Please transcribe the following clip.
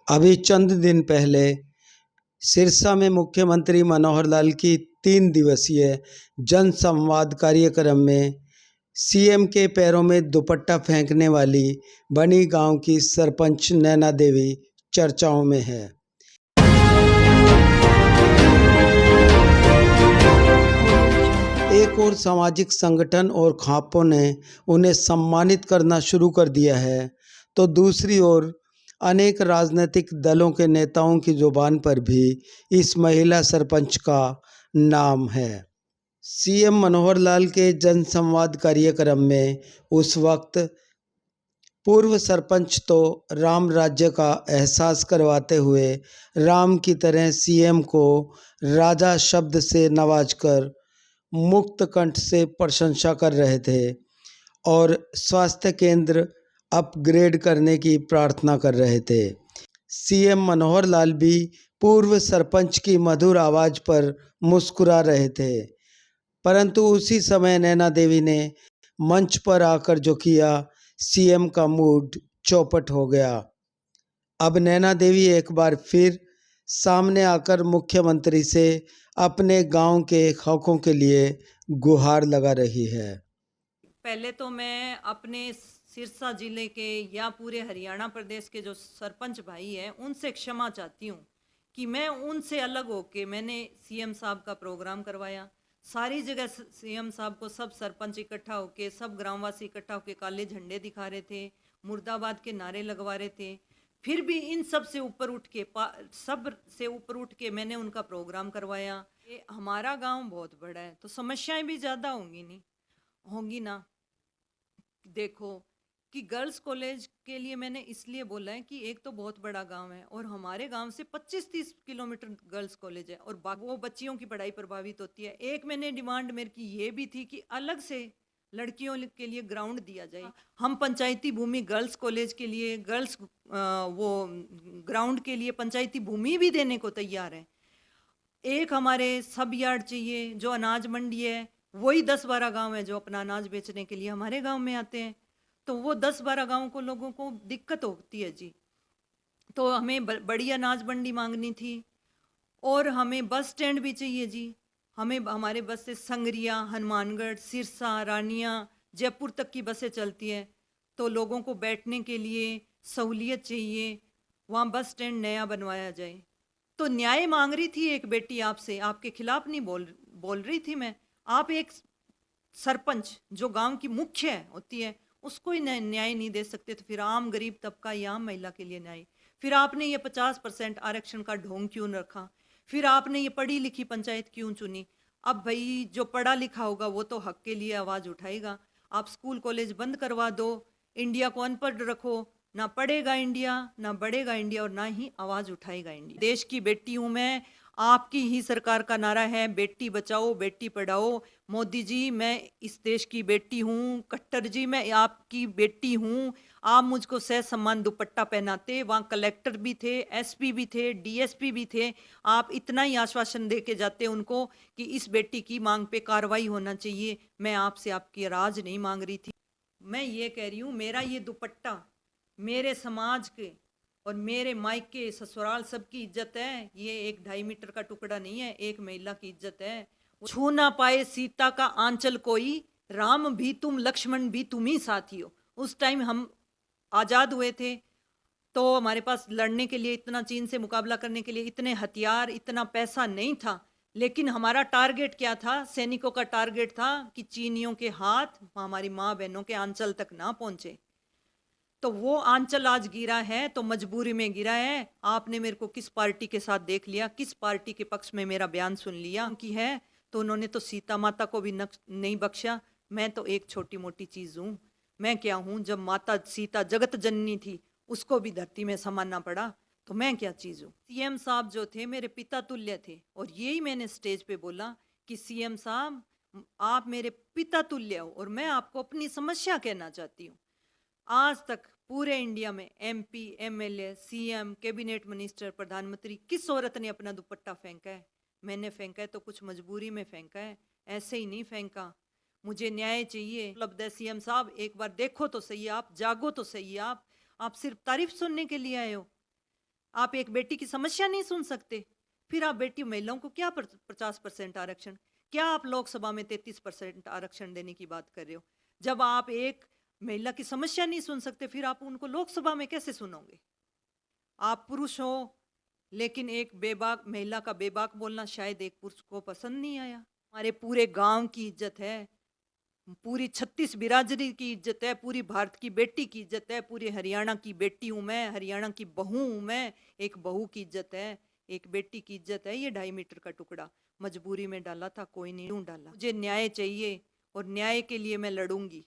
अभी चंद दिन पहले सिरसा में मुख्यमंत्री मनोहर लाल की 3 दिवसीय जन संवाद कार्यक्रम में सीएम के पैरों में दुपट्टा फेंकने वाली बनी गांव की सरपंच नैना देवी चर्चाओं में है। एक और सामाजिक संगठन और खापों ने उन्हें सम्मानित करना शुरू कर दिया है, तो दूसरी ओर अनेक राजनीतिक दलों के नेताओं की जुबान पर भी इस महिला सरपंच का नाम है। सीएम मनोहर लाल के जनसंवाद कार्यक्रम में उस वक्त पूर्व सरपंच तो राम राज्य का एहसास करवाते हुए राम की तरह सीएम को राजा शब्द से नवाजकर मुक्त कंठ से प्रशंसा कर रहे थे और स्वास्थ्य केंद्र अपग्रेड करने की प्रार्थना कर रहे थे। सीएम मनोहर लाल भी पूर्व सरपंच की मधुर आवाज़ पर मुस्कुरा रहे थे, परंतु उसी समय नैना देवी ने मंच पर आकर जो किया, सीएम का मूड चौपट हो गया। अब नैना देवी एक बार फिर सामने आकर मुख्यमंत्री से अपने गांव के हकों के लिए गुहार लगा रही है। पहले तो मैं अपने सिरसा जिले के या पूरे हरियाणा प्रदेश के जो सरपंच भाई हैं उनसे क्षमा चाहती हूँ कि मैं उनसे अलग होके मैंने सीएम साहब का प्रोग्राम करवाया। सारी जगह सीएम साहब को सब सरपंच इकट्ठा होके, सब ग्रामवासी इकट्ठा होके काले झंडे दिखा रहे थे, मुर्दाबाद के नारे लगवा रहे थे। फिर भी इन सब से ऊपर उठ के मैंने उनका प्रोग्राम करवाया। हमारा गांव बहुत बड़ा है तो समस्याएं भी ज़्यादा होंगी ना। देखो कि गर्ल्स कॉलेज के लिए मैंने इसलिए बोला है कि एक तो बहुत बड़ा गांव है और हमारे गांव से 25-30 किलोमीटर गर्ल्स कॉलेज है और वो बच्चियों की पढ़ाई प्रभावित होती है। एक मैंने डिमांड मेरी की ये भी थी कि अलग से लड़कियों के लिए ग्राउंड दिया जाए। हम पंचायती भूमि गर्ल्स कॉलेज के लिए, गर्ल्स वो ग्राउंड के लिए पंचायती भूमि भी देने को तैयार है। एक हमारे सब यार्ड चाहिए, जो अनाज मंडी है वही 10-12 गांव है जो अपना अनाज बेचने के लिए हमारे गांव में आते हैं, तो वो 10-12 गाँव को लोगों को दिक्कत होती है जी। तो हमें बड़ी अनाज मंडी मांगनी थी और हमें बस स्टैंड भी चाहिए जी। हमें हमारे बस से संगरिया, हनुमानगढ़, सिरसा, रानिया, जयपुर तक की बसें चलती हैं, तो लोगों को बैठने के लिए सहूलियत चाहिए, वहाँ बस स्टैंड नया बनवाया जाए। तो न्याय मांग रही थी एक बेटी आपसे, आपके खिलाफ नहीं बोल रही थी मैं। आप एक सरपंच जो गांव की मुख्य होती है उसको ही न्याय नहीं दे सकते, तो फिर आम गरीब तबका या आम महिला के लिए न्याय? फिर आपने ये 50% आरक्षण का ढोंग क्यों रखा? फिर आपने ये पढ़ी लिखी पंचायत क्यों चुनी? अब भाई जो पढ़ा लिखा होगा वो तो हक के लिए आवाज़ उठाएगा। आप स्कूल कॉलेज बंद करवा दो, इंडिया को अनपढ़ रखो, ना पढ़ेगा इंडिया, ना बढ़ेगा इंडिया और ना ही आवाज़ उठाएगा इंडिया। देश की बेटी हूँ मैं, आपकी ही सरकार का नारा है बेटी बचाओ बेटी पढ़ाओ। मोदी जी मैं इस देश की बेटी हूँ, खट्टर जी मैं आपकी बेटी हूँ। आप मुझको सह सम्मान दुपट्टा पहनाते, वहाँ कलेक्टर भी थे, एसपी भी थे, डीएसपी भी थे। आप इतना ही आश्वासन दे के जाते उनको कि इस बेटी की मांग पे कार्रवाई होना चाहिए। मैं आपसे आपकी राज नहीं मांग रही थी। मैं ये कह रही हूँ मेरा ये दुपट्टा मेरे समाज के और मेरे मायके ससुराल सबकी इज्जत है। ये एक 2.5 मीटर का टुकड़ा नहीं है, एक महिला की इज्जत है। छू ना पाए सीता का आंचल कोई, राम भी तुम लक्ष्मण भी तुम ही साथी हो। उस टाइम हम आज़ाद हुए थे तो हमारे पास लड़ने के लिए इतना, चीन से मुकाबला करने के लिए इतने हथियार, इतना पैसा नहीं था, लेकिन हमारा टारगेट क्या था? सैनिकों का टारगेट था कि चीनियों के हाथ हमारी माँ बहनों के आंचल तक ना पहुंचे। तो वो आंचल आज गिरा है तो मजबूरी में गिरा है। आपने मेरे को किस पार्टी के साथ देख लिया, किस पार्टी के पक्ष में मेरा बयान सुन लिया कि है, तो उन्होंने तो सीता माता को भी नहीं बख्शा। मैं तो एक छोटी मोटी चीज़ हूँ। मैं क्या हूँ? जब माता सीता जगत जननी थी उसको भी धरती में समाना पड़ा, तो मैं क्या चीज़ हूँ? सीएम साहब जो थे मेरे पिता तुल्य थे और यही मैंने स्टेज पे बोला कि सीएम साहब आप मेरे पिता तुल्य हो और मैं आपको अपनी समस्या कहना चाहती हूँ। आज तक पूरे इंडिया में MP, MLA, CM, cabinet minister, प्रधानमंत्री किस औरत ने अपना दुपट्टा फेंका है? मैंने फेंका है तो कुछ मजबूरी में फेंका है, ऐसे ही नहीं फेंका। मुझे न्याय चाहिए। उपलब्ध है सीएम साहब, एक बार देखो तो सही, आप जागो तो सही। आप सिर्फ तारीफ सुनने के लिए आए हो? आप एक बेटी की समस्या नहीं सुन सकते, फिर आप बेटी महिलाओं को क्या 50% आरक्षण, क्या आप लोकसभा में 33% आरक्षण देने की बात कर रहे हो? जब आप एक महिला की समस्या नहीं सुन सकते, फिर आप उनको लोकसभा में कैसे सुनोगे? आप पुरुष हो, लेकिन एक बेबाक महिला का बेबाक बोलना शायद एक पुरुष को पसंद नहीं आया। हमारे पूरे गांव की इज्जत है, पूरी 36 बिरादरी की इज्जत है, पूरी भारत की बेटी की इज्जत है, पूरी हरियाणा की बेटी हूँ मैं, हरियाणा की बहू हूँ मैं, एक बहू की इज्जत है, एक बेटी की इज्जत है। ये 2.5 मीटर का टुकड़ा मजबूरी में डाला था, कोई नहीं क्यों डाला। मुझे न्याय चाहिए और न्याय के लिए मैं लड़ूंगी।